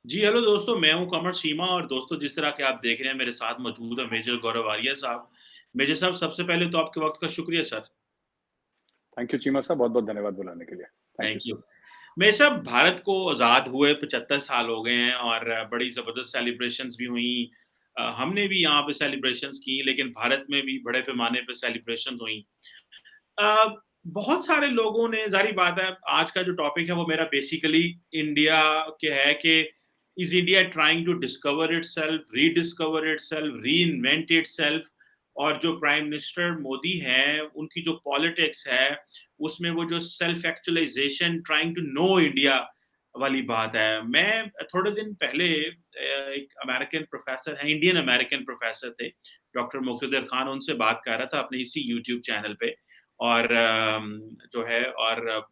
जी, hello दोस्तों, मैं हूँ कमर सीमा और दोस्तों जिस तरह के आप देख रहे हैं मेरे साथ मौजूद है मेजर गौरव आर्या साहब। मेजर साहब सबसे पहले तो आपके वक़्त का शुक्रिया सर। थैंक यू चीमा साहब, बहुत बहुत धन्यवाद बुलाने के लिए। Thank you thank you. Sir. Major साहब भारत को आज़ाद हुए 75 साल हो गए हैं और बड़ी ज़बरदस्त सेलिब्रेशंस भी हुई। हमने भी यहाँ पे सेलिब्रेशंस की लेकिन भारत में भी बड़े पैमाने पे सेलिब्रेशंस हुई। अ, बहुत सारे लोगों ने ज़ाहिर बात है आज का जो टॉपिक है वो मेरा बेसिकली इंडिया के है कि is India trying to discover itself, rediscover itself, reinvent itself और जो प्राइम मिनिस्टर मोदी हैं, उनकी जो पॉलिटिक्स है, उसमें वो जो self actualisation trying to know India वाली बात है। मैं थोड़े दिन पहले एक अमेरिकन प्रोफ़ेसर हैं, इंडियन अमेरिकन प्रोफ़ेसर थे, डॉक्टर मुक़्तदिर खान उनसे बात कर रहा था अपने इसी यूट्यूब चैनल पे। और जो है और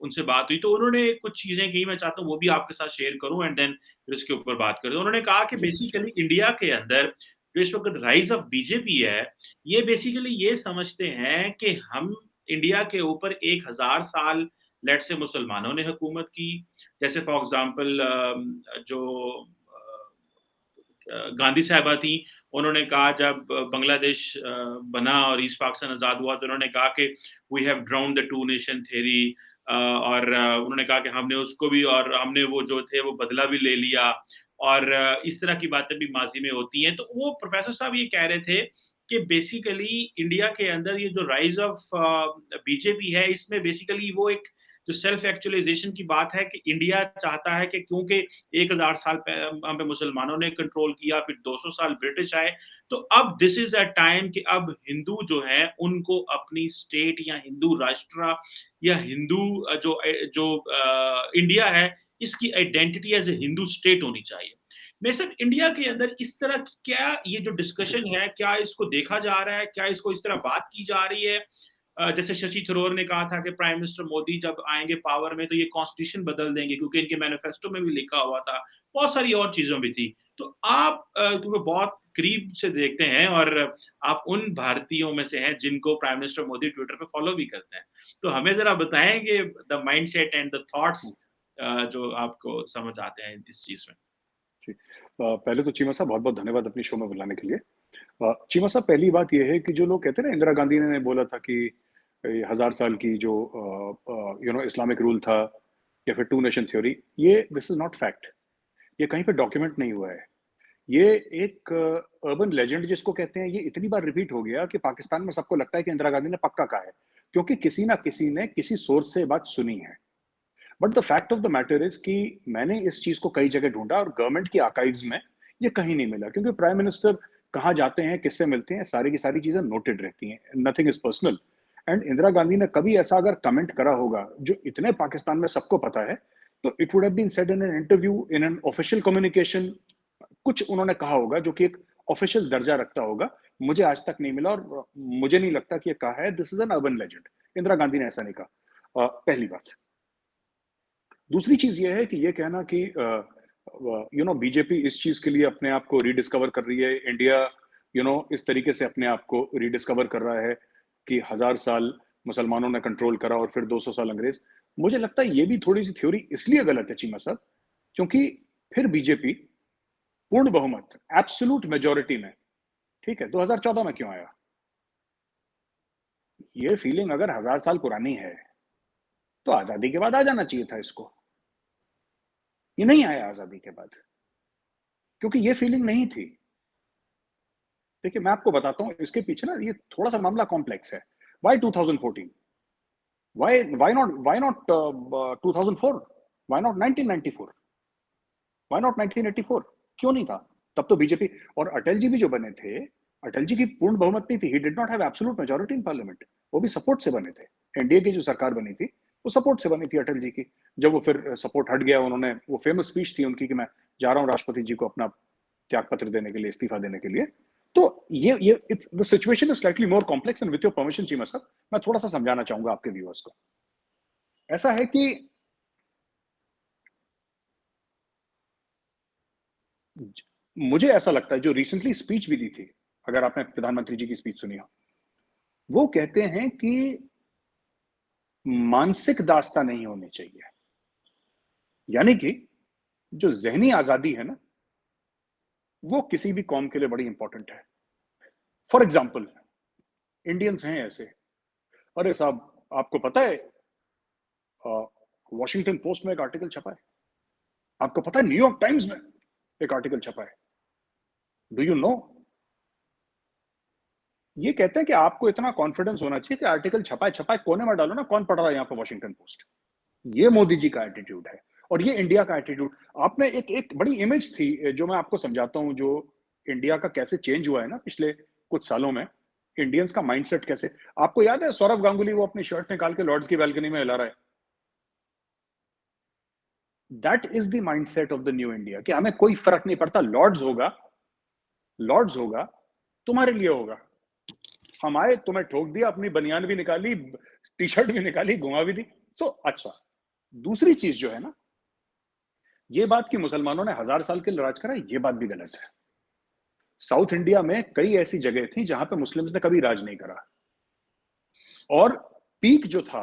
उनसे बात हुई तो उन्होंने कुछ चीज़ें कही मैं चाहता हूँ वो भी आपके साथ शेयर करूँ एंड देन फिर उसके ऊपर बात करें। उन्होंने कहा कि जी जी। बेसिकली इंडिया के अंदर जो इस वक़्त राइज़ ऑफ बीजेपी है, ये बेसिकली ये समझते हैं कि हम इंडिया के ऊपर 1000 साल लेट्स से मुसलमानों ने हुकूमत की। जैसे फॉर एग्ज़ाम्पल जो गांधी साहिबा थी, उन्होंने कहा जब बांग्लादेश बना और ईस्ट पाकिस्तान आज़ाद हुआ तो उन्होंने कहा कि we have drowned the two nation theory और उन्होंने कहा कि हमने उसको भी और हमने वो जो थे वो बदला भी ले लिया और इस तरह की बातें भी माज़ी में होती हैं। तो वो प्रोफ़ेसर साहब ये कह रहे थे कि बेसिकली इंडिया के अंदर ये जो राइज़ ऑफ बीजेपी है, इसमें बेसिकली वो एक जो सेल्फ एक्चुअलाइज़ेशन की बात है कि इंडिया चाहता है कि क्योंकि 1000 साल हम पे मुसलमानों ने कंट्रोल किया, फिर 200 साल ब्रिटिश आए, तो अब दिस इज़ अ टाइम कि अब हिंदू जो हैं, उनको अपनी स्टेट या हिंदू राष्ट्र या हिंदू इंडिया है, इसकी identity as a Hindu state होनी चाहिए। मैं सिर्फ इंडिया के अंदर इस तरह की क्या ये जो डिस्कशन है, क्या इसको देखा जा रहा है? क्या इसको इस तरह बात की जा रही है? जैसे शशि थरूर ने कहा था कि प्राइम मिनिस्टर मोदी जब आएँगे पावर में तो ये कॉन्स्टिट्यूशन बदल देंगे क्योंकि इनके मैनिफेस्टो में भी लिखा हुआ था। बहुत सारी और चीज़ों भी थी। तो आप क्योंकि बहुत करीब से देखते हैं और आप उन भारतीयों में से हैं जिनको प्राइम मिनिस्टर मोदी ट्विटर पे फॉलो भी करते हैं। तो हमें ज़रा बताएँगे the mindset and the thoughts जो आपको समझ आते हैं इस चीज़ में? जी। पहले तो चीमा साहब बहुत-बहुत धन्यवाद अपनी शो में बुलाने के लिए। चीमा साहब, पहली बात ये है कि जो लोग कहते हैं ना, इंदिरा गांधी ने बोला था कि ये 1000 साल की जो इस्लामिक रूल था या फिर टू नेशन थ्योरी, ये दिस इज़ नॉट फैक्ट। ये कहीं पे डॉक्यूमेंट नहीं हुआ है। ये एक अर्बन लेजेंड जिसको कहते हैं, ये इतनी बार रिपीट हो गया कि पाकिस्तान में सबको लगता है कि इंदिरा गांधी ने पक्का कहा है, क्योंकि किसी ना किसी ने किसी सोर्स से बात सुनी है। But the fact of the matter is कि मैंने इस चीज को कई जगह ढूंढा और गवर्नमेंट की आर्काइव्स में ये कहीं नहीं मिला, क्योंकि प्राइम मिनिस्टर कहाँ जाते हैं, किससे मिलते हैं, सारी की सारी चीजें नोटेड रहती हैं, nothing is personal. And Indira Gandhi ने कभी ऐसा अगर कमेंट करा होगा जो इतने पाकिस्तान में सबको पता है, तो it would have been said in an interview, in an official communication. कुछ उन्होंने कहा होगा जो कि एक ऑफिशियल दर्जा रखता होगा। मुझे आज तक नहीं मिला और मुझे नहीं लगता कि ये कहा है। This is an urban legend. Indira Gandhi ने ऐसा नहीं कहा। पहली बात। दूसरी चीज ये है कि ये कहना कि बीजेपी इस चीज के लिए अपने आप को रिडिस्कवर कर रही है, इंडिया इस तरीके से अपने आप को रिडिस्कवर कर रहा है कि 1000 साल मुसलमानों ने कंट्रोल करा और फिर 200 साल अंग्रेज। मुझे लगता है ये भी थोड़ी सी थ्योरी इसलिए गलत है चीमा साहब, क्योंकि फिर बीजेपी पूर्ण बहुमत, एब्सोल्यूट मेजोरिटी में, ठीक है, 2014 में क्यों आया? ये फीलिंग अगर 1000 साल पुरानी है तो आजादी के बाद आ जाना चाहिए था इसको। ये नहीं आया आजादी के बाद, क्योंकि ये फीलिंग नहीं थी। देखिए, मैं आपको बताता हूँ इसके पीछे ना, ये थोड़ा सा मामला कॉम्प्लेक्स है। Why 2014? Why not 2004? Why not 1994? Why not 1984? क्यों नहीं था? तब तो बीजेपी और अटल जी भी जो बने थे, अटल जी की पूर्ण बहुमत नहीं थी। He did not have absolute majority in parliament. वो भी सपोर्ट से बने थे। एनडीए की जो सरकार बनी थी, वो सपोर्ट से बनी थी अटल जी की। जब वो फिर सपोर्ट हट गया, उन्होंने वो फेमस स्पीच थी उनकी कि मैं जा रहा हूँ राष्ट्रपति जी को अपना त्याग पत्र देने के लिए, इस्तीफा देने के लिए। तो ये the situation is slightly more complex, and with your permission Cheema साहब, मैं थोड़ा सा समझाना चाहूंगा आपके व्यूअर्स को। ऐसा है कि मुझे ऐसा लगता है, जो रिसेंटली स्पीच भी दी थी, अगर आपने प्रधानमंत्री जी की स्पीच सुनी हो, वो कहते हैं कि मानसिक दासता नहीं होनी चाहिए। यानी कि जो ज़हनी आज़ादी है ना, वो किसी भी कौम के लिए बड़ी इंपॉर्टेंट है। फॉर एग्ज़ाम्पल इंडियंस हैं ऐसे, अरे साहब आपको पता है वॉशिंगटन पोस्ट में एक आर्टिकल छपा है, आपको पता है न्यूयॉर्क टाइम्स में एक आर्टिकल छपा है, डू यू नो? ये कहते हैं कि आपको इतना कॉन्फिडेंस होना चाहिए कि आर्टिकल छपा है कोने में डालो ना, कौन पढ़ रहा है यहाँ पे वॉशिंगटन पोस्ट। ये मोदी जी का एटीट्यूड है और ये इंडिया का एटीट्यूड। आपने एक एक बड़ी इमेज थी जो मैं आपको समझाता हूँ, जो इंडिया का कैसे चेंज हुआ है ना पिछले कुछ सालों में, इंडियंस का माइंडसेट कैसे। आपको याद है सौरव गांगुली वो अपनी शर्ट निकाल के लॉर्ड्स की बालकनी में हिला रहा है? That is the mindset of the new India कि हमें कोई फर्क नहीं पड़ता, लॉर्ड्स होगा, लॉर्ड्स होगा, तुम्हारे लिए होगा। हम आए, तुम्हें ठोक दिया, अपनी बनियान भी निकाली, टी शर्ट भी निकाली, घुमा भी दी। तो अच्छा, दूसरी चीज जो है ना, ये बात कि मुसलमानों ने 1000 साल के लिए राज करा, ये बात भी गलत है। साउथ इंडिया में कई ऐसी जगह थी जहां पे मुस्लिम्स ने कभी राज नहीं करा, और पीक जो था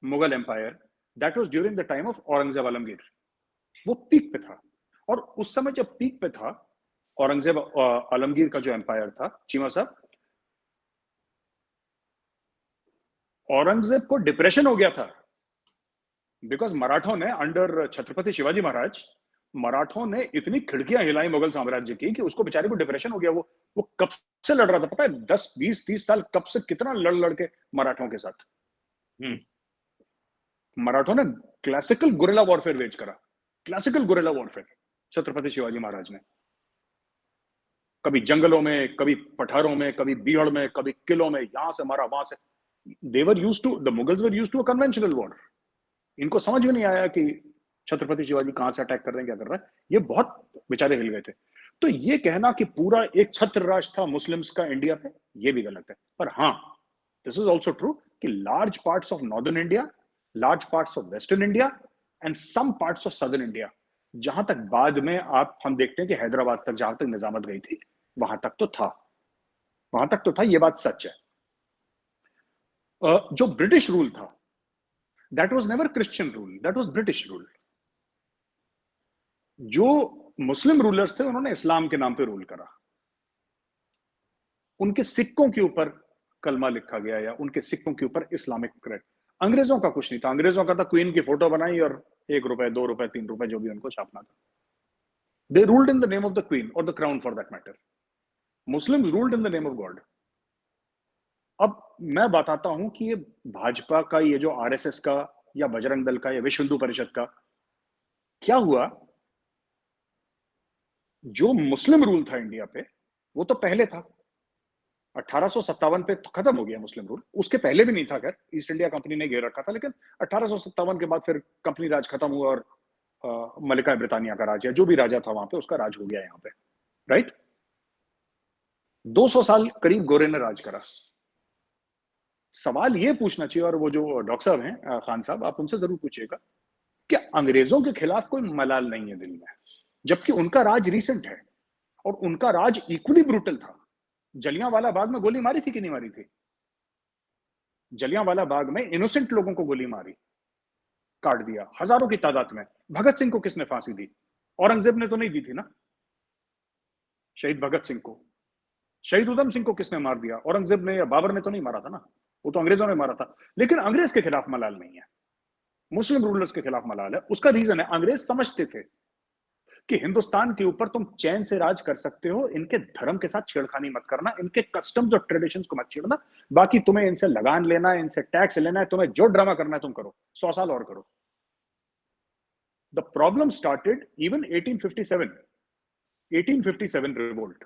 Mughal empire, that was during the time of Aurangzeb Alamgir. वो पीक पे था, और उस समय जब पीक पे था औरंगजेब आलमगीर का जो एम्पायर था, चीमा साहब, औरंगजेब को डिप्रेशन हो गया था, बिकॉज मराठों ने अंडर छत्रपति शिवाजी महाराज, मराठों ने इतनी खिड़कियां हिलाई मुगल साम्राज्य की कि उसको बेचारे को डिप्रेशन हो गया। वो कब से लड़ रहा था पता है, 10 20 30 साल कब से कितना लड़ लड़ के मराठों के साथ। मराठों ने क्लासिकल गुरिल्ला वॉरफेयर वेज करा, classical guerrilla warfare Chhatrapati Shivaji Maharaj ने, कभी जंगलों में, कभी पठारों में, कभी बीहड़ में, कभी किलों में, यहां से मारा वहां से। They were used to, the Mughals were used to a conventional war. इनको समझ में नहीं आया कि छत्रपति शिवाजी कहां से अटैक कर रहे हैं, क्या कर रहा है, ये बहुत बेचारे हिल गए थे। तो ये कहना कि पूरा एक छत्र राज था मुस्लिम्स का इंडिया पे, ये भी गलत है। पर हाँ, दिस इज ऑल्सो ट्रू कि large parts of northern India, large parts of western India and some parts of southern India, जहां तक बाद में आप हम देखते हैं कि हैदराबाद तक जहां तक निजामत गई थी, वहां तक तो था, वहां तक तो था, ये बात सच है। जो ब्रिटिश रूल था, that was never Christian rule, that was British rule. जो मुस्लिम रूलर्स थे उन्होंने इस्लाम के नाम पे रूल करा, उनके सिक्कों के ऊपर कलमा लिखा गया या उनके सिक्कों के ऊपर इस्लामिक क्रेड। अंग्रेजों का कुछ नहीं था, अंग्रेजों का था क्वीन की फोटो बनाई और 1 रुपए 2 रुपए 3 रुपए जो भी उनको छापना था। They ruled in the name of the queen और the crown for that matter. Muslims ruled in the name of God. अब मैं बताता हूं कि ये भाजपा का, ये जो आरएसएस का या बजरंग दल का या विश्व हिंदू परिषद का क्या हुआ, जो मुस्लिम रूल था इंडिया पे वो तो पहले था, 1857 पे तो खत्म हो गया मुस्लिम रूल, उसके पहले भी नहीं था, खैर ईस्ट इंडिया कंपनी ने घेर रखा था, लेकिन 1857 के बाद फिर कंपनी राज खत्म हुआ और मलिका ब्रिटानिया का राज, या जो भी राजा था वहां पे उसका राज हो गया यहाँ पे, राइट। 200 साल करीब गोरे ने राज करा। सवाल ये पूछना चाहिए, और वो जो डॉक्टर साहब हैं खान साहब, आप उनसे जरूर पूछिएगा कि अंग्रेजों के खिलाफ कोई मलाल नहीं है दिल में, जबकि उनका राज रिसेंट है और उनका राज इक्वली ब्रूटल था। जलियांवाला बाग में गोली मारी थी कि नहीं मारी थी? जलियांवाला बाग में इनोसेंट लोगों को गोली मारी, काट दिया हजारों की तादाद में। भगत सिंह को किसने फांसी दी? औरंगजेब ने तो नहीं दी थी ना, शहीद भगत सिंह को। शहीद उधम सिंह को किसने मार दिया? औरंगजेब ने या बाबर ने तो नहीं मारा था ना, वो तो अंग्रेजों ने मारा था। लेकिन अंग्रेज के खिलाफ मलाल नहीं है, मुस्लिम रूलर्स के खिलाफ मलाल है। उसका रीजन है, अंग्रेज समझते थे कि हिंदुस्तान के ऊपर तुम चैन से राज कर सकते हो, इनके धर्म के साथ छेड़खानी मत करना, इनके कस्टम्स और ट्रेडिशंस को मत छेड़ना, बाकी तुम्हें इनसे लगान लेना है, इनसे टैक्स लेना है, तुम्हें जो ड्रामा करना है तुम करो, 100 साल और करो। The problem started even 1857, 1857 revolt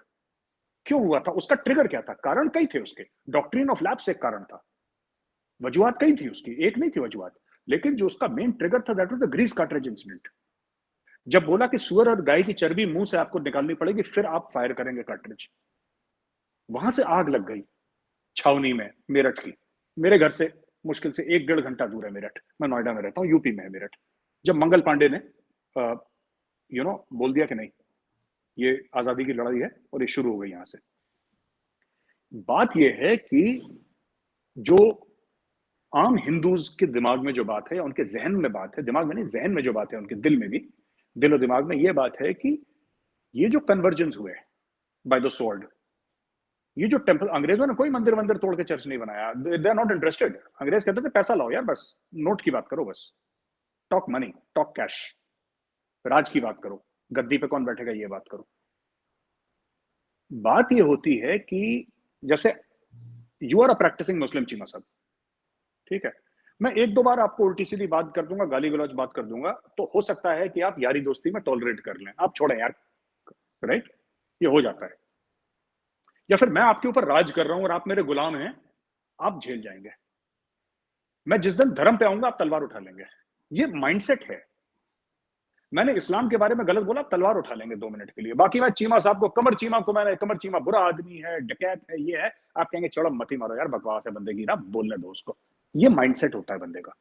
क्यों हुआ था, उसका ट्रिगर क्या था, कारण कई थे उसके। डॉक्ट्रिन ऑफ लैप्स एक कारण था, वजूहत कई थी उसकी, एक नहीं थी वजूहत, लेकिन जो उसका मेन ट्रिगर था that was the grease cartridge incident. जब बोला कि सुअर और गाय की चर्बी मुंह से आपको निकालनी पड़ेगी फिर आप फायर करेंगे कार्ट्रिज, वहां से आग लग गई छावनी में, मेरठ की। मेरे घर से मुश्किल से 1 डेढ़ घंटा दूर है मेरठ, मैं नोएडा में रहता हूँ, यूपी में है मेरठ। जब मंगल पांडे ने बोल दिया कि नहीं ये आजादी की लड़ाई है और ये शुरू हो गई, यहां से बात यह है कि जो आम हिंदूज के दिमाग में जो बात है, या उनके जहन में बात है, दिमाग में नहीं जहन में जो बात है, उनके दिल में भी, दिलो दिमाग में ये बात है कि ये जो कन्वर्जेंस हुए बाय द स्वॉर्ड, ये जो टेम्पल, अंग्रेजों ने कोई मंदिर वंदिर तोड़ के चर्च नहीं बनाया, दे आर नॉट इंटरेस्टेड। अंग्रेज कहते थे पैसा लाओ यार, बस नोट की बात करो, बस टॉक मनी, टॉक कैश, राज की बात करो, गद्दी पे कौन बैठेगा ये बात करो। बात ये होती है कि जैसे यू आर अ प्रैक्टिसिंग मुस्लिम चीमा साहब, ठीक है, मैं एक दो बार आपको उल्टी सीधी बात कर दूंगा, गाली गलौज बात कर दूंगा, तो हो सकता है कि आप यारी दोस्ती में टॉलरेट कर लें, आप छोड़ें यार, राइट, ये हो जाता है। या फिर मैं आपके ऊपर राज कर रहा हूं और आप मेरे गुलाम हैं, आप झेल जाएंगे। मैं जिस दिन धर्म पे आऊंगा आप तलवार उठा लेंगे, ये माइंडसेट है। मैंने इस्लाम के बारे में गलत बोला, तलवार उठा लेंगे 2 मिनट के लिए। बाकी मैं चीमा साहब को, कमर चीमा को, मैंने कमर चीमा बुरा आदमी है, डकैत है, ये है, आप कहेंगे छोड़ो मत ही मारो यार, बकवास है बंदे की ना, बोलने दो उसको। ये माइंडसेट होता है बंदे का।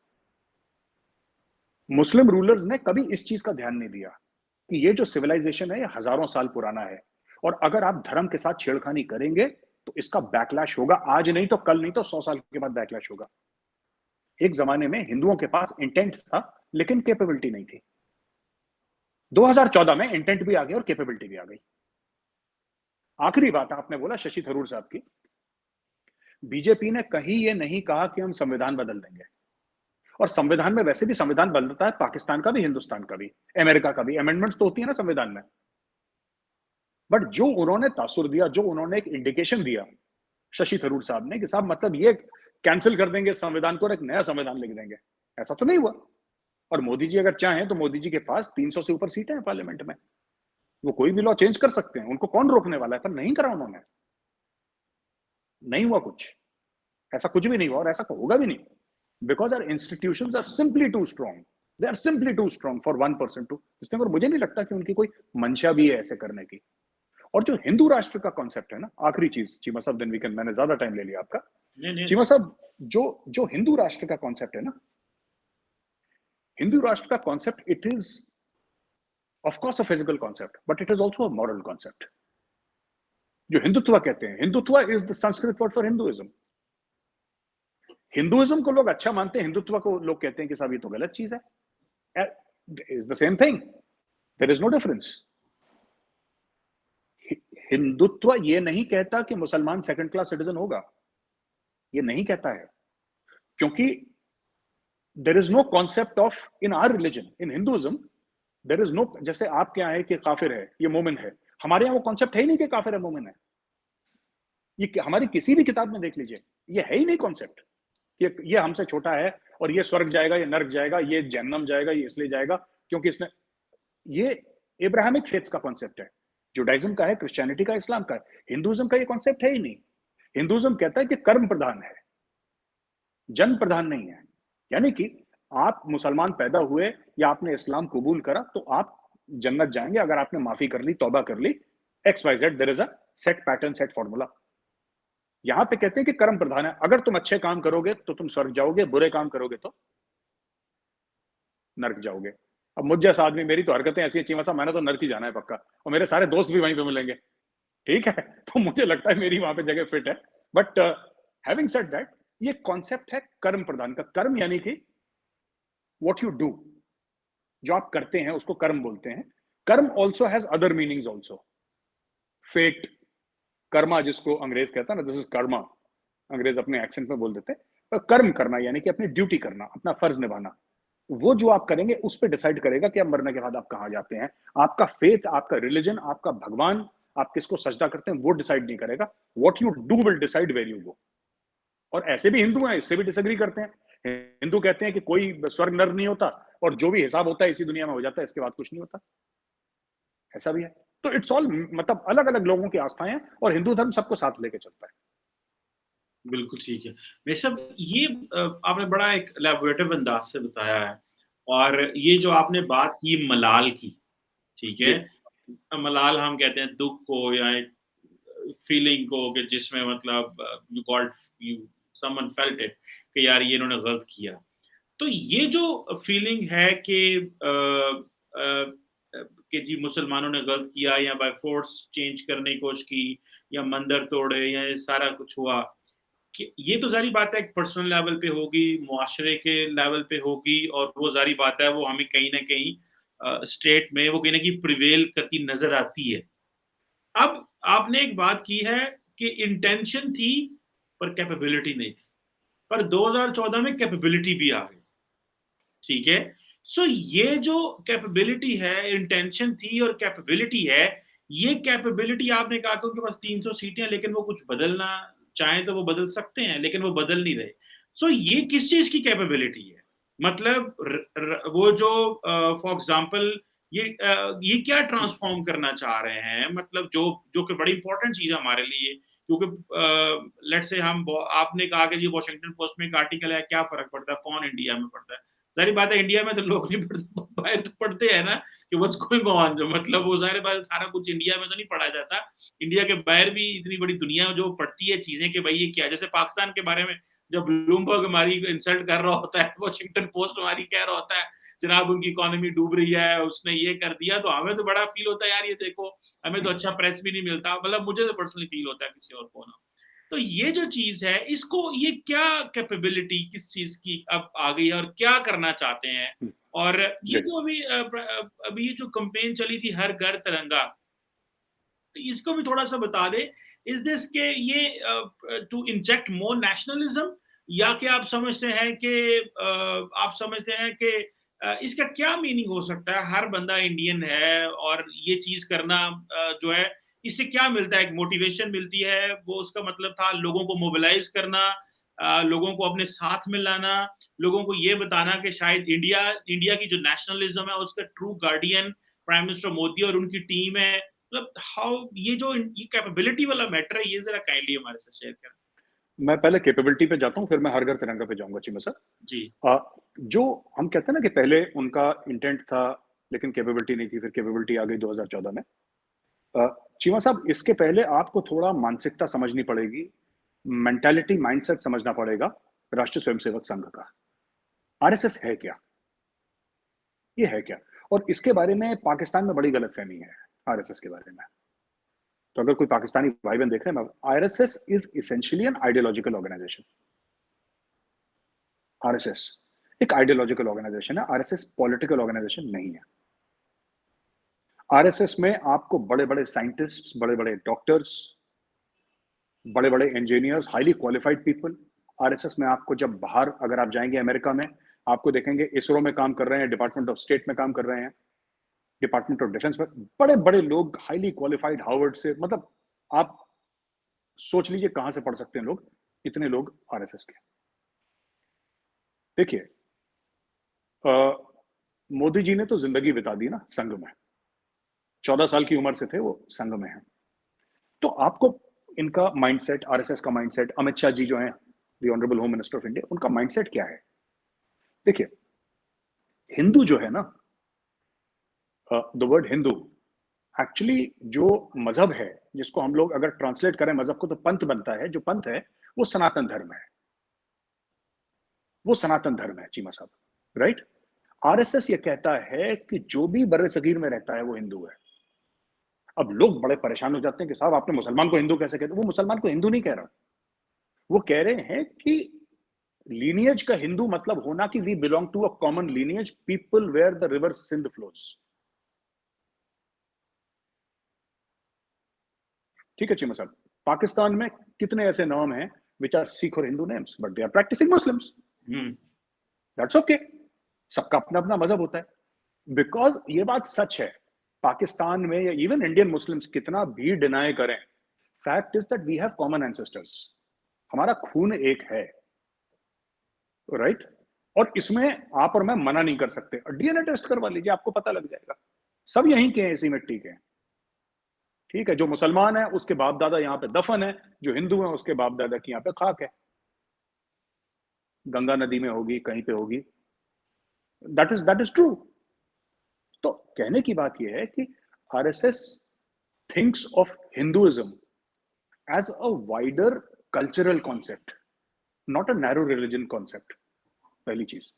मुस्लिम रूलर्स ने कभी इस चीज का ध्यान नहीं दिया कि ये जो सिविलाइजेशन है ये हजारों साल पुराना है, और अगर आप धर्म के साथ छेड़खानी करेंगे तो इसका बैकलैश होगा, आज नहीं तो कल, नहीं तो 100 साल के बाद बैकलैश होगा। एक जमाने में हिंदुओं के पास इंटेंट था लेकिन कैपेबिलिटी नहीं थी। 2014 में इंटेंट भी आ गया और कैपेबिलिटी भी आ गई। आखिरी बात आपने बोला शशि थरूर साहब की, बीजेपी ने कहीं ये नहीं कहा कि हम संविधान बदल देंगे, और संविधान में वैसे भी संविधान बदलता है, पाकिस्तान का भी, हिंदुस्तान का भी, अमेरिका का भी, अमेंडमेंट्स तो होती है ना संविधान में। बट जो उन्होंने तासुर दिया, जो उन्होंने एक इंडिकेशन दिया शशि थरूर साहब ने कि साहब मतलब ये कैंसिल कर देंगे संविधान को और एक नया संविधान लिख देंगे, ऐसा तो नहीं हुआ। और मोदी जी अगर चाहें तो मोदी जी के पास 300 से ऊपर सीटें हैं पार्लियामेंट में, वो कोई भी लॉ चेंज कर सकते हैं, उनको कौन रोकने वाला है, पर नहीं करा उन्होंने। नहीं हुआ कुछ, ऐसा कुछ भी नहीं हुआ और ऐसा होगा भी नहीं, because our institutions are simply too strong, they are simply too strong for 1% to इसमें। और मुझे नहीं लगता कि उनकी कोई मंशा भी है ऐसे करने की। और जो हिंदू राष्ट्र का कॉन्सेप्ट है ना, आखिरी चीज चीमा साहब, देन वी कैन, मैंने ज्यादा टाइम ले लिया आपका। नहीं, नहीं, चीमा साहब, जो जो हिंदू राष्ट्र का कॉन्सेप्ट है ना, हिंदू राष्ट्र का concept, it is of course a physical concept, but it is also a moral concept. जो हिंदुत्व कहते हैं, Hindutva is the Sanskrit word for Hinduism. Hinduism को लोग अच्छा मानते हैं, हिंदुत्व को लोग कहते हैं कि साहब ये तो गलत चीज है। Is the same thing, there is no difference. Hindutva ये नहीं कहता कि मुसलमान सेकंड क्लास सिटीजन होगा, ये नहीं कहता है, क्योंकि there is no concept of, in our religion, in Hinduism there is no, जैसे आपके यहाँ है कि काफिर है ये मोमिन है, हमारे यहाँ वो कॉन्सेप्ट है ही नहीं कि काफिर है मोमिन है। ये हमारी किसी भी किताब में देख लीजिए, ये है ही नहीं कॉन्सेप्ट। ये हमसे छोटा है और ये स्वर्ग जाएगा, ये नर्क जाएगा, ये जहन्नम जाएगा, ये इसलिए जाएगा क्योंकि इसने, ये इब्राहिमिक फेथ्स का कॉन्सेप्ट है, जुडाइज्म का है, क्रिश्चियनिटी का, इस्लाम का है। हिंदुइज्म का ये कॉन्सेप्ट है ही नहीं। हिंदुइज्म कहता है कि कर्म प्रधान है, जन्म प्रधान नहीं है। यानी कि आप मुसलमान पैदा हुए या आपने इस्लाम कबूल करा तो आप जन्नत जाएंगे, अगर आपने माफी कर ली, तौबा कर ली, X Y Z, there is a set pattern, set formula. यहां पे कहते हैं कि कर्म प्रधान है, अगर तुम अच्छे काम करोगे तो तुम स्वर्ग जाओगे, बुरे काम करोगे तो नर्क जाओगे। अब मुझ जैसा आदमी, मेरी तो हरकतें ऐसी अच्छी, मतलब मैंने तो नर्क ही जाना है पक्का, और मेरे सारे दोस्त भी वहीं पे मिलेंगे, ठीक है, तो मुझे लगता है मेरी वहां पे जगह फिट है। बट हैविंग सेड दैट, ये कॉन्सेप्ट है कर्म प्रधान का। कर्म यानी कि व्हाट यू डू, जो आप करते हैं उसको कर्म बोलते हैं। कर्म also has other meanings also, fate, karma जिसको अंग्रेज कहता है ना, दिस इज कर्मा, अंग्रेज अपने एक्सेंट में बोल देते हैं। पर कर्म करना यानी कि अपनी ड्यूटी करना, अपना फर्ज निभाना, वो जो आप करेंगे उस पर डिसाइड करेगा कि अब मरने के बाद आप कहां जाते हैं। आपका फेथ, आपका रिलीजन, आपका भगवान, आप किसको सजदा करते हैं वो डिसाइड नहीं करेगा, what you do will decide where you go. और ऐसे भी हिंदू हैं, इससे भी डिसएग्री करते हैं। हिंदू कहते हैं कि कोई स्वर्ग नर्क नहीं होता, और जो भी हिसाब होता है इसी दुनिया में हो जाता है, इसके बाद कुछ नहीं होता, ऐसा भी है। तो इट्स ऑल, मतलब अलग अलग लोगों की आस्थाएं हैं, और हिंदू धर्म सबको साथ लेके चलता है। बिल्कुल ठीक है। मेरे साहब ये आपने बड़ा एक इलैबोरेटिव अंदाज से बताया है, और ये जो आपने बात की मलाल की, ठीक जी। है? मलाल हम कहते हैं दुःख को या एक फीलिंग को, कि जिसमें मतलब you got, you someone felt it कि यार ये इन्होंने गलत किया। तो ये जो फीलिंग है कि कि जी मुसलमानों ने गलत किया या बाय फोर्स चेंज करने की कोशिश की या मंदिर तोड़े या ये सारा कुछ हुआ, कि ये तो ज़ाहिर बात है एक पर्सनल लेवल पे होगी, मुआशरे के लेवल पे होगी, और वो ज़ाहिर बात है वो हमें कहीं न कहीं स्टेट में वो कहीं न कहीं प्रिवेल करती नज़र आती है। अब आपने एक बात की है कि इंटेंशन थी पर कैपेबिलिटी नहीं थी। पर 2014 में कैपेबिलिटी भी आ गई, ठीक है? सो ये जो कैपेबिलिटी है, इंटेंशन थी और कैपेबिलिटी है, ये कैपेबिलिटी आपने कहा कि उनके पास 300 सीटें हैं, लेकिन वो कुछ बदलना चाहें तो वो बदल सकते हैं, लेकिन वो बदल नहीं रहे। सो ये किस चीज़ की कैपेबिलिटी है? मतलब र र वो जो फॉर एग्ज़ाम्पल ये क्या ट्रांसफ़ॉर्म करना चाह रहे हैं? मतलब जो जो कि बड़ी इम्पोर्टेंट चीज़ है हमारे लिए, क्योंकि लेट्स से हम ब आपने कहा कि जी वॉशिंगटन पोस्ट में एक आर्टिकल है, क्या फ़र्क पड़ता है? कौन इंडिया में पढ़ता है? ज़ाहिर बात है इंडिया में तो लोग नहीं पढ़ते, बाहर तो पढ़ते हैं ना कि व्हाट्स गोइंग ऑन, जो मतलब वो ज़ाहिर बात है सारा कुछ इंडिया में तो नहीं पढ़ा जाता। इंडिया के बाहर भी इतनी बड़ी दुनिया जो पढ़ती है चीज़ें कि भई ये क्या है? जैसे पाकिस्तान के बारे में जब ब्लूमबर्ग हमारी इंसल्ट कर रहा होता है, वॉशिंगटन पोस्ट हमारी कह रहा होता है, जनाब उनकी इकोनॉमी डूब रही है, उसने ये कर दिया, तो हमें तो बड़ा फ़ील होता है यार ये देखो, हमें तो अच्छा प्रेस भी नहीं मिलता। मतलब मुझे तो पर्सनली फ़ील होता है किसी और को ना। तो ये जो चीज़ है, इसको ये क्या कैपेबिलिटी किस चीज़ की अब आ गई है और क्या करना चाहते हैं? हुँ, और ये जी। जो अभी ये जो कैम्पेन चली थी हर घर तिरंगा, तो इसको भी थोड़ा-सा बता दें, इज़ दिस के ये टू इंजेक्ट मोर नेशनलिज़्म, या क्या आप समझते हैं कि इसका क्या मीनिंग हो सकता है? हर बंदा इंडियन है और ये चीज़ करना जो है, इससे क्या मिलता है? एक मोटिवेशन मिलती है, वो उसका मतलब था लोगों को मोबिलाइज़ करना, लोगों को अपने साथ में लाना, लोगों को ये बताना कि शायद इंडिया इंडिया की जो नेशनलिज़्म है, उसका true guardian prime minister Modi और उनकी टीम है। मतलब हाउ ये कैपेबिलिटी वाला मैटर है, ये ज़रा काइंडली हमारे साथ शेयर करें। मैं पहले कैपेबिलिटी पे जाता हूँ, फिर मैं हर घर तिरंगा पे जाऊँगा चीमा साहब। जी, जो हम कहते हैं ना कि पहले उनका इंटेंट था, लेकिन कैपेबिलिटी नहीं थी, फिर कैपेबिलिटी आ गई 2014 में। अ, चीमा साहब, इसके पहले आपको थोड़ा मानसिकता समझनी पड़ेगी, मेंटालिटी, माइंडसेट समझना पड़ेगा राष्ट्रीय स्वयंसेवक संघ का। आरएसएस है क्या? ये है क्या? और इसके बारे में पाकिस्तान में बड़ी गलतफ़हमी है, आरएसएस के बारे में। तो अगर कोई पाकिस्तानी भाई-बहन देख रहे हैं ना, RSS is essentially an ideological organisation. RSS एक आइडियोलॉजिकल ऑर्गनाइज़ेशन है, आरएसएस पॉलिटिकल ऑर्गनाइज़ेशन नहीं है। आरएसएस में आपको बड़े-बड़े साइंटिस्ट्स, बड़े-बड़े डॉक्टर्स, बड़े-बड़े engineers, highly qualified people, RSS में आपको जब बाहर अगर आप जाएँगे अमेरिका में, आपको देखेंगे इसरो में काम कर रहे हैं, डिपार्टमेंट ऑफ स्टेट में काम कर रहे हैं, डिपार्टमेंट ऑफ डिफेंस में, बड़े-बड़े लोग हाइली क्वालिफाइड हार्वर्ड से, मतलब आप सोच लीजिए कहाँ से पढ़ सकते हैं लोग, इतने लोग आरएसएस के। देखिए, अ, मोदी जी ने तो ज़िंदगी बिता दी ना संघ में, 14 साल की उम्र से थे वो संघ में हैं। तो आपको इनका माइंडसेट, आरएसएस का माइंडसेट, अमित शाह जी जो हैं, the honourable home minister of India, उनका माइंडसेट क्या है? देखिए, हिंदू जो है ना, द वर्ड हिंदू एक्चुअली जो मज़हब है, जिसको हम लोग अगर ट्रांसलेट करें मज़हब को तो पंथ बनता है, जो पंथ है, वो सनातन धर्म है। वो सनातन धर्म है चीमा साहब, राइट? आरएसएस ये कहता है कि जो भी बर्रे-सगीर में रहता है, वो हिंदू है। अब लोग बड़े परेशान हो जाते हैं कि साहब आपने मुसलमान को हिंदू कैसे कह दिया? वो मुसलमान को हिंदू नहीं कह रहा। वो कह रहे हैं कि लीनिएज का हिंदू मतलब होना कि we belong to a common lineage, people where the river Sindh flows. ठीक है चीमा साहब, पाकिस्तान में कितने ऐसे नाम हैं विच आर सिख और Hindu names, but they are practising Muslims. हुँ, दैट्स ओके। सबका अपना अपना मजहब होता है। बिकॉज ये बात सच है, पाकिस्तान में या इवन इंडियन मुस्लिम्स कितना भी डिनाई करें, fact is that we have common ancestors. हमारा खून एक है, राइट? और इसमें आप और मैं मना नहीं कर सकते। डीएनए टेस्ट करवा लीजिए, आपको पता लग जाएगा। सब यहीं के हैं, इसी मिट्टी के हैं। ठीक है, जो मुसलमान है उसके बाप दादा यहाँ पे दफन है, जो हिंदू है उसके बाप दादा की यहाँ पे खाक है, गंगा नदी में होगी, कहीं पे होगी। That is true. तो कहने की बात यह है कि RSS thinks of Hinduism as a wider cultural concept, not a narrow religion concept. पहली चीज।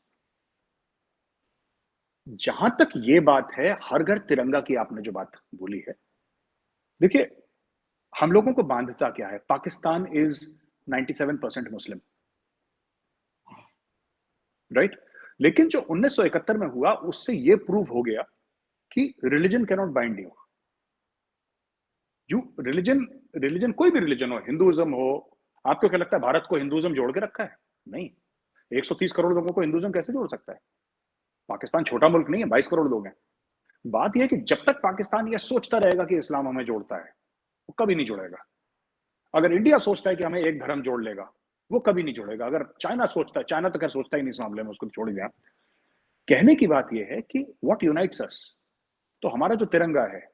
जहां तक ये बात है हर घर तिरंगा की, आपने जो बात बोली है, देखिए, हम लोगों को बांधता क्या है? Pakistan is 97% Muslim, right? लेकिन जो 1971 में हुआ उससे ये प्रूव हो गया कि religion can not bind you. Religion religion कोई भी रिलीजन हो, हिंदुइज्म हो, आपको क्या लगता है भारत को हिंदुइज्म जोड़ के रखा है? नहीं। 130 करोड़ लोगों को हिंदुइज्म कैसे जोड़ सकता है? पाकिस्तान छोटा मुल्क नहीं है, 22 करोड़ लोग हैं। बात यह है कि जब तक पाकिस्तान यह सोचता रहेगा कि इस्लाम हमें जोड़ता है, वो कभी नहीं जुड़ेगा। अगर इंडिया सोचता है कि हमें एक धर्म जोड़ लेगा, वो कभी नहीं जुड़ेगा। अगर चाइना सोचता है, चाइना तो खैर सोचता ही नहीं इस मामले में, उसको छोड़ ही दें आप। कहने की बात यह है कि व्हाट यूनाइट्स अस, तो हमारा जो तिरंगा है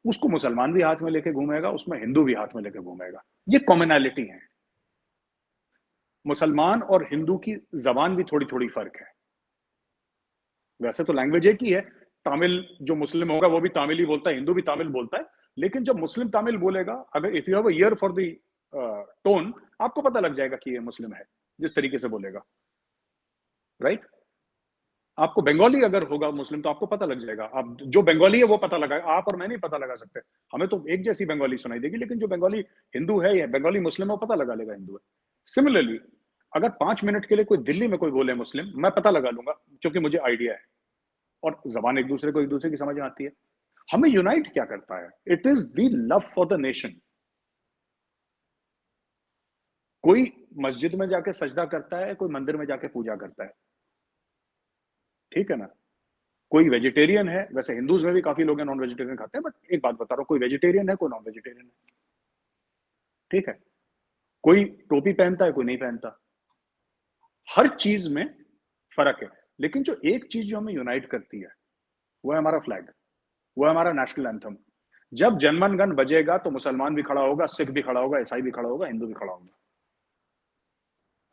उसको मुसलमान भी हाथ में लेके घूमेगा, उसमें हिंदू भी हाथ में लेके घूमेगा। ये कॉमनैलिटी है। मुसलमान और हिंदू की जबान भी थोड़ी थोड़ी फर्क है। वैसे तो लैंग्वेज एक ही है। तमिल जो मुस्लिम होगा वो भी तमिल ही बोलता है, हिंदू भी तमिल बोलता है। लेकिन जब मुस्लिम तमिल बोलेगा, अगर if you have a year for the tone, आपको पता लग जाएगा कि ये मुस्लिम है, जिस तरीके से बोलेगा। राइट? आपको बंगाली अगर होगा मुस्लिम तो आपको पता लग जाएगा। आप जो बंगाली है वो पता लगा, आप और मैं नहीं पता लगा सकते। हमें तो एक जैसी बंगाली सुनाई देगी, लेकिन जो बंगाली हिंदू है या बंगाली मुस्लिम है वो पता लगा लेगा हिंदू है। सिमिलरली, अगर 5 मिनट के लिए कोई दिल्ली में कोई बोले मुस्लिम, मैं पता लगा लूंगा, क्योंकि मुझे आइडिया है। और जबान एक दूसरे को एक दूसरे की समझ में आती है। हमें यूनाइट क्या करता है? It is the love for the nation. कोई मस्जिद में जाके सजदा करता है, कोई मंदिर में जाके पूजा करता है, ठीक है ना? कोई वेजिटेरियन है, वैसे हिंदूज में भी काफी लोग नॉन वेजिटेरियन खाते हैं, बट एक बात बता रहा हूं, कोई वेजिटेरियन है, कोई नॉन वेजिटेरियन है, ठीक है? कोई टोपी पहनता है, कोई नहीं पहनता। हर चीज में फर्क है। लेकिन जो एक चीज जो हमें यूनाइट करती है, वो है हमारा फ्लैग, वो है हमारा नेशनल एंथम। जब जनमन गण बजेगा तो मुसलमान भी खड़ा होगा, सिख भी खड़ा होगा, ईसाई भी खड़ा होगा, हिंदू भी खड़ा होगा।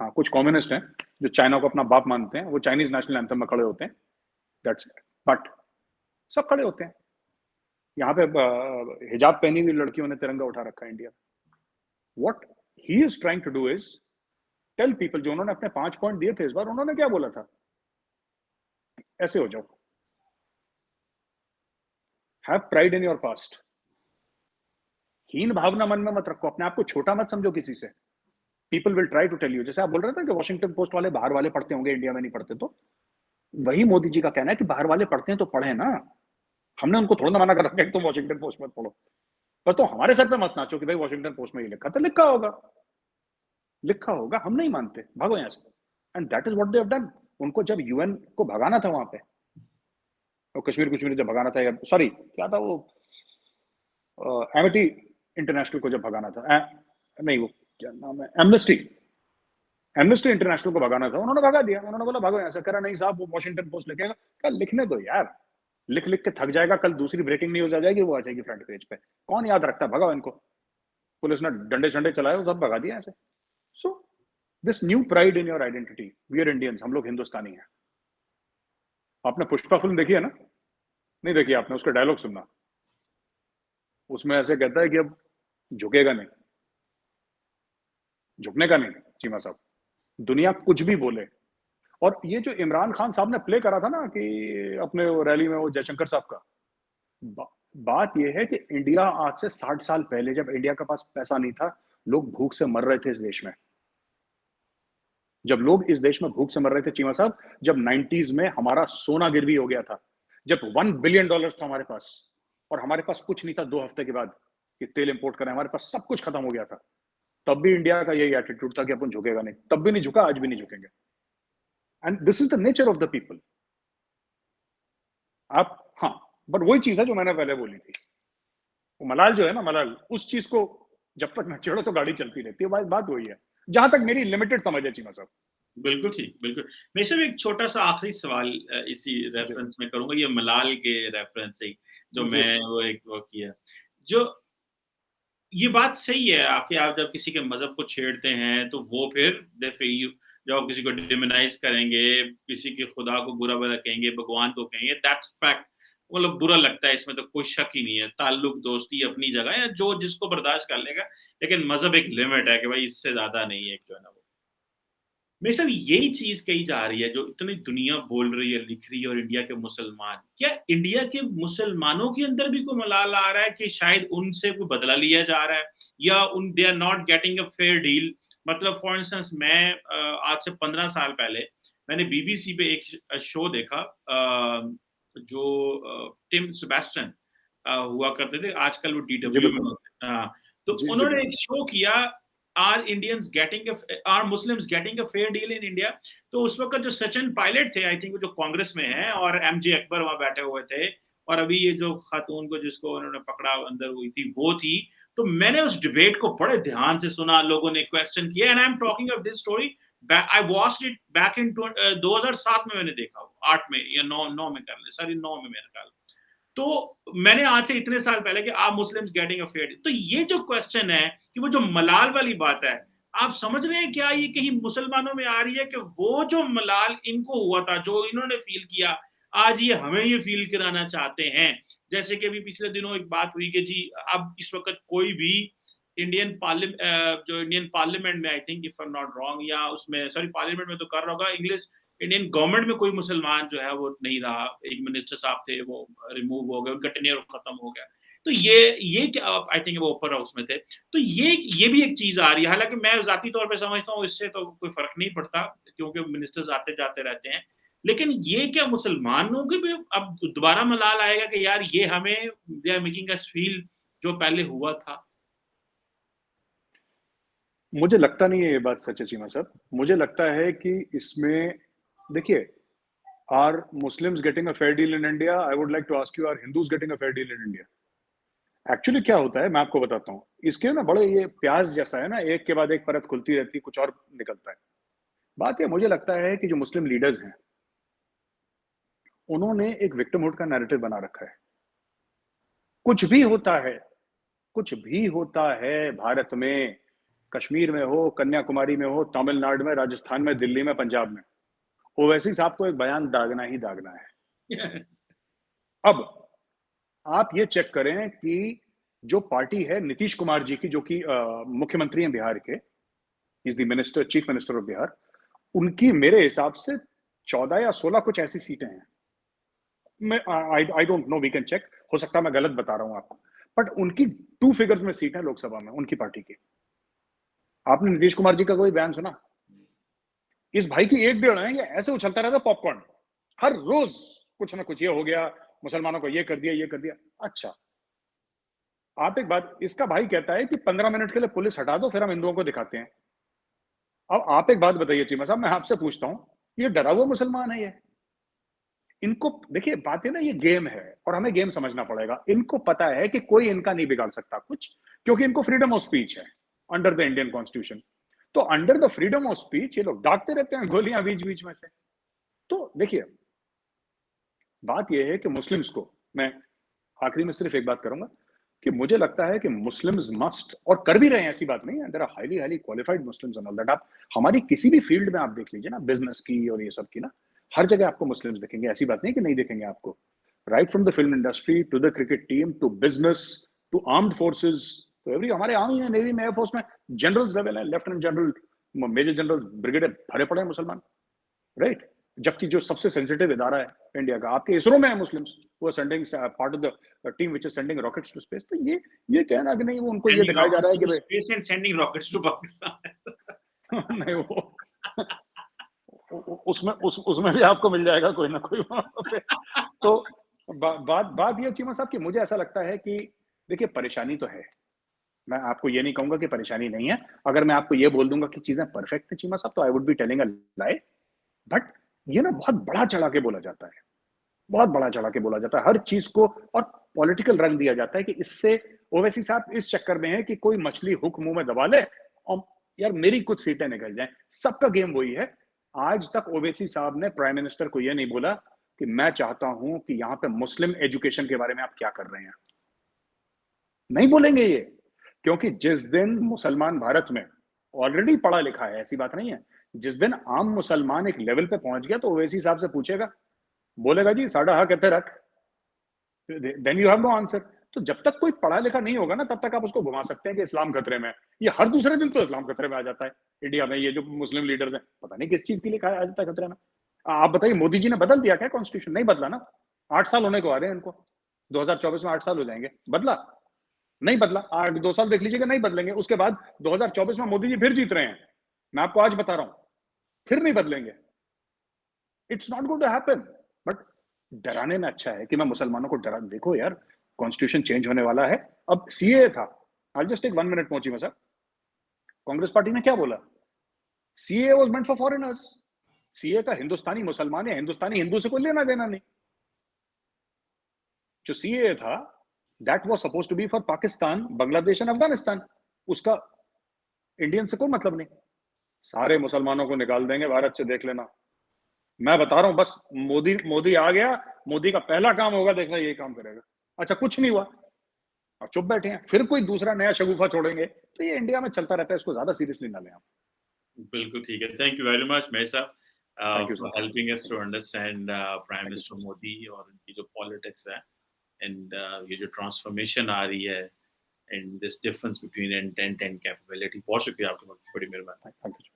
हाँ, कुछ कम्युनिस्ट हैं जो चाइना को अपना बाप मानते हैं, वो चाइनीज नेशनल एंथम में खड़े होते हैं, दैट्स इट। बट सब खड़े होते हैं। यहाँ पे हिजाब पहनी हुई लड़कियों ने तिरंगा उठा रखा है India. What he is trying to do is tell people, जो उन्होंने अपने 5 पॉइंट दिए थे इस बार, उन्होंने क्या बोला था? ऐसे हो जाओ, have pride in your past. हीन भावना मन में मत रखो, अपने आप को छोटा मत समझो किसी से। People will try to tell you, जैसे आप बोल रहे थे कि वॉशिंगटन पोस्ट वाले बाहर वाले पढ़ते होंगे, इंडिया में नहीं पढ़ते, तो वही मोदी जी का कहना है कि बाहर वाले पढ़ते हैं तो पढ़े ना। हमने उनको थोड़ा ना मना कर रखा है कि तुम वॉशिंगटन पोस्ट मत पढ़ो। पर तो हमारे सर पे मत नाचो कि भाई वॉशिंगटन पोस्ट में ही लिखा था। लिखा होगा, लिखा होगा, हम नहीं मानते, भागो यहां से। And that is what they have done. उनको जब यूएन को भगाना था वहां पे, और कश्मीर कश्मीर जब भगाना था, सॉरी क्या था वो, एमिटी इंटरनेशनल को जब भगाना था, नहीं वो क्या नाम है, एमनेस्टी, एमनेस्टी इंटरनेशनल को भगाना था, उन्होंने भगा दिया। उन्होंने बोला भागो यहाँ से। करा नहीं साहब, वो वॉशिंगटन पोस्ट लिखेगा। क्या लिखने दो यार, लिख लिख के थक जाएगा, कल दूसरी ब्रेकिंग न्यूज आ जाएगी, वो आ जाएगी फ्रंट पेज पे। कौन याद रखता है? भगाओ इनको। पुलिस ने डंडे शंडे चलाए, वो सब भगा दिया ऐसे। So this new pride in your identity, we are Indians, हम लोग हिंदुस्तानी हैं। आपने पुष्पा फिल्म देखी है ना? नहीं देखी आपने? उसका डायलॉग सुनना। उसमें ऐसे कहता है कि अब झुकेगा नहीं, झुकने का नहीं चीमा साहब, दुनिया कुछ भी बोले। और ये जो इमरान खान साहब ने प्ले करा था ना कि अपने रैली में, वो जयशंकर साहब का, बा, बात यह है कि इंडिया आज से 60 साल पहले, जब इंडिया के पास पैसा नहीं था, लोग भूख से मर रहे थे इस देश में। जब लोग इस देश में भूख से मर रहे थे चीमा साहब, जब 90s में हमारा सोना गिरवी हो गया था, जब $1 बिलियन था हमारे पास, और हमारे पास कुछ नहीं था 2 हफ्ते के बाद कि तेल इंपोर्ट करें, हमारे पास सब कुछ खत्म हो गया था, तब भी इंडिया का यही एटीट्यूड था कि अपन झुकेगा नहीं। तब भी नहीं झुका, आज भी नहीं झुकेंगे। And this is the nature of the people. आप, हाँ, बट वही चीज है जो मैंने पहले बोली थी, वो मलाल जो है ना, मलाल, उस चीज को जब तक न छेड़ो तो गाड़ी चलती रहती है। बात वही है, जहां तक मेरी लिमिटेड समझ है चीमा साहब। बिल्कुल ठीक, बिल्कुल। मैं सिर्फ एक छोटा-सा आखिरी सवाल इसी जी रेफ़रेंस में करूँगा, ये मलाल के रेफ़रेंस से ही, जो जी मैं वो एक वो किया। जो ये बात सही है आपकी, आप जब किसी के मज़हब को छेड़ते हैं, तो वो फिर यू जब आप किसी को डिमोनाइज़ करेंगे, किसी के खुदा को बुरा-भला कहेंगे, भगवान को कहेंगे, दैट्स फैक्ट। मतलब बुरा लगता है, इसमें तो कोई शक ही नहीं है। ताल्लुक, दोस्ती अपनी जगह है, जो जिसको बर्दाश्त कर लेगा, लेकिन मज़हब एक लिमिट है कि भाई इससे ज़्यादा नहीं है, एक जो है ना वो। मेरे साहब यही चीज़ कही जा रही है, जो इतनी दुनिया बोल रही है, लिख रही है, और इंडिया के मुसलमान, क्या इंडिया के मुसलमानों के अंदर भी कोई मलाल आ रहा है कि शायद उनसे कोई बदला लिया जा रहा है, या उन they are not getting a fair deal? मतलब फॉर इंस्टेंस मैं आज से 15 साल पहले मैंने बीबीसी पे एक शो देखा, जो टिम सेबेस्टियन हुआ करते थे, आजकल वो जी, डीडब्ल्यू में बिल्कुल। होते हैं। हाँ, तो जी, जी, उन्होंने बिल्कुल। एक शो किया, are Muslims getting a fair deal in India? तो उस वक़्त जो सचिन पायलट थे, आई थिंक जो कांग्रेस में हैं, और एमजे अकबर वहाँ बैठे हुए थे, और अभी ये जो खातून को जिसको उन्होंने पकड़ा अंदर हुई थी, वो थी। तो मैंने उस डिबेट को बड़े ध्यान से सुना, लोगों ने क्वेश्चन किया, and I am talking of this story I watched it back in 2007 में मैंने देखा वो, 8 में या 9 में कर ले, सॉरी 9 में मेरे ख्याल। तो मैंने आज से इतने साल पहले कि आप मुस्लिम्स गेटिंग अ फेयर, तो ये जो क्वेश्चन है कि वो जो मलाल वाली बात है, आप समझ रहे हैं क्या ये कहीं मुसलमानों में आ रही है कि वो जो मलाल इनको हुआ था, जो इन्होंने फील किया, आज ये हमें ये फील कराना चाहते हैं। जैसे कि अभी पिछले दिनों एक बात हुई कि जी अब इस वक़्त कोई भी जो इंडियन पार्लियामेंट में, I think if I am not wrong, या उसमें सॉरी पार्लियामेंट में तो कर रहा होगा, इंग्लिश इंडियन गवर्नमेंट में कोई मुसलमान जो है वो नहीं रहा। एक मिनिस्टर साहब थे, वो रिमूव हो गए, उनका टेन्योर खत्म हो गया। तो ये क्या, आई थिंक वो अपर हाउस में थे। तो ये भी एक चीज़ आ रही है। हालाँकि मैं ज़ाती तौर पे समझता हूँ इससे तो कोई फ़र्क नहीं पड़ता, क्योंकि मिनिस्टर्स आते-जाते रहते हैं। लेकिन ये क्या मुसलमानों की भी अब दोबारा मलाल आएगा कि यार ये हमें, they are making us feel जो पहले हुआ था? मुझे लगता नहीं है ये बात सच है चीमा साहब। मुझे लगता है कि इसमें देखिए, are Muslims getting a fair deal in India? I would like to ask you, are Hindus getting a fair deal in India? Actually क्या होता है मैं आपको बताता हूँ। इसके ना बड़े ये प्याज़ जैसा है ना, एक के बाद एक परत खुलती रहती है, कुछ और निकलता है। बात ये मुझे लगता है कि जो मुस्लिम लीडर्स हैं, उन्होंने एक विक्टिमहुड का नैरेटिव बना रखा है। कुछ भी होता है, कुछ भी होता है भारत में, कश्मीर में हो, कन्याकुमारी में हो, तमिलनाडु में, राजस्थान में, दिल्ली में, पंजाब में, ओवैसी साहब को एक बयान दागना ही दागना है। अब आप ये चेक करें कि जो पार्टी है नीतीश कुमार जी की, जो कि मुख्यमंत्री हैं बिहार के, is the minister, chief minister of Bihar, उनकी मेरे हिसाब से 14 या 16 कुछ ऐसी सीटें हैं। मैं I don't know, we can check, हो सकता है मैं गलत बता रहा हूं आपको, बट उनकी टू फिगर्स में सीट है लोकसभा में उनकी पार्टी की। आपने नीतीश कुमार जी का कोई बयान सुना? इस भाई की एक डेढ़ है, ये ऐसे उछलता रहता पॉपकॉर्न, हर रोज कुछ ना कुछ, ये हो गया, मुसलमानों को ये कर दिया, ये कर दिया। अच्छा, आप एक बात, इसका भाई कहता है कि 15 मिनट के लिए पुलिस हटा दो, फिर हम हिंदुओं को दिखाते हैं। अब आप एक बात बताइए चीमा साहब, मैं आपसे पूछता हूं, ये डरा हुआ मुसलमान है ये? इनको देखिए, बात है ना, ये गेम है और हमें गेम समझना पड़ेगा। इनको पता है कि कोई इनका नहीं बिगाड़ सकता कुछ, क्योंकि इनको फ्रीडम ऑफ स्पीच है अंडर द इंडियन कॉन्स्टिट्यूशन। तो under the freedom of speech ये लोग दागते रहते हैं गोलियां बीच बीच में से। तो देखिए, बात यह है कि मुस्लिम्स को मैं आखिरी में सिर्फ एक बात करूंगा कि मुझे लगता है कि मुस्लिम्स मस्ट, और कर भी रहे हैं, ऐसी बात नहीं है, there are highly highly qualified Muslims and all that. आप हमारी किसी भी फील्ड में आप देख लीजिए ना, बिजनेस की और ये सब की ना, हर जगह आपको मुस्लिम्स दिखेंगे, ऐसी बात नहीं कि नहीं दिखेंगे आपको। Right from the film industry to the cricket team to business to armed forces, तो एवरी, हमारे आर्मी में, नेवी में, एयरफोर्स में जनरल्स लेवल है, lieutenant general, major general, brigadier, भरे पड़े हैं मुसलमान। राइट, जबकि जो सबसे सेंसिटिव इदारा है इंडिया का, आपके इसरो में है मुस्लिम्स, वो sending part of the team which is sending rockets to space. तो ये कहना कि नहीं, वो उनको ये सेंडिंग दिखाया जा रहा रॉकेट्स है कि टू भाई space and sending rockets to Pakistan. नहीं, वो उसमें भी आपको मिल जाएगा कोई ना कोई वहां पे। तो बात ये चीमा साहब कि मुझे ऐसा लगता है कि देखिए, परेशानी तो है, मैं आपको ये नहीं कहूंगा कि परेशानी नहीं है। अगर मैं आपको ये बोल दूंगा कि चीजें परफेक्ट है चीमा साहब, तो I would be telling a lie. But ये ना बहुत बड़ा चढ़ा के बोला जाता है, बहुत बड़ा चढ़ा के बोला जाता है हर चीज को, और पॉलिटिकल रंग दिया जाता है कि इससे, ओवैसी साहब इस चक्कर में है कि कोई मछली हुक मुंह में दबा ले और यार मेरी कुछ सीटें निकल जाएं। सबका गेम वही है। आज तक ओवैसी साहब ने प्राइम मिनिस्टर को यह नहीं बोला कि मैं चाहता हूं कि यहां पे मुस्लिम एजुकेशन के बारे में आप क्या कर रहे हैं, नहीं बोलेंगे ये। क्योंकि जिस दिन मुसलमान भारत में ऑलरेडी पढ़ा लिखा है, ऐसी बात नहीं है, जिस दिन आम मुसलमान एक लेवल पे पहुंच गया तो ओवैसी साहब से पूछेगा, बोलेगा जी साडा हक इत्थे रख, then you have no answer. तो जब तक कोई पढ़ा लिखा नहीं होगा ना, तब तक आप उसको घुमा सकते हैं कि इस्लाम खतरे में है। ये हर दूसरे दिन तो इस्लाम खतरे में आ जाता है इंडिया में। ये जो मुस्लिम लीडर्स हैं, पता नहीं किस चीज के लिए आ जाता है खतरे में। आप बताइए, मोदी जी ने बदल दिया क्या कॉन्स्टिट्यूशन? नहीं बदला ना। 8 साल होने को आ रहे हैं इनको, 2024 में 8 साल हो जाएंगे। बदला? नहीं बदला। 2 साल देख लीजिएगा, नहीं बदलेंगे। उसके बाद 2024 में मोदी जी फिर जीत रहे हैं, मैं आपको आज बता रहा हूं, फिर नहीं बदलेंगे। It's not going to happen. But डराने में अच्छा है कि मैं मुसलमानों को डरा देखो यार, कॉन्स्टिट्यूशन चेंज होने वाला है। अब सीएए था, आई जस्ट टेक 1 मिनट मोची में सर। कांग्रेस पार्टी ने क्या बोला? CAA was meant for foreigners. CAA का हिंदुस्तानी मुसलमान या हिंदुस्तानी हिंदू से कोई लेना देना नहीं। जो सीएए था, that was supposed to be for Pakistan, Bangladesh and Afghanistan. उसका इंडियन से कोई मतलब नहीं। सारे मुसलमानों को निकाल देंगे भारत से, देख लेना। मैं बता रहा हूं, बस मोदी मोदी आ गया, मोदी का पहला काम होगा, देखना यही काम करेगा। अच्छा, कुछ नहीं हुआ और चुप बैठे हैं, फिर कोई दूसरा नया शगुफा छोड़ेंगे। तो ये इंडिया में चलता रहता है, इसको ज्यादा सीरियसली ना लें आप। बिल्कुल ठीक है। Thank you very much Mehar sahab thank you sir, for thank you, helping us thank to you, understand prime thank you minister so much. Modi और उनकी जो पॉलिटिक्स है एंड ये जो ट्रांसफॉर्मेशन आ रही है and this difference between intent and capability. बहुत शुक्रिया आपका, बड़ी मेहरबानी। Thank you.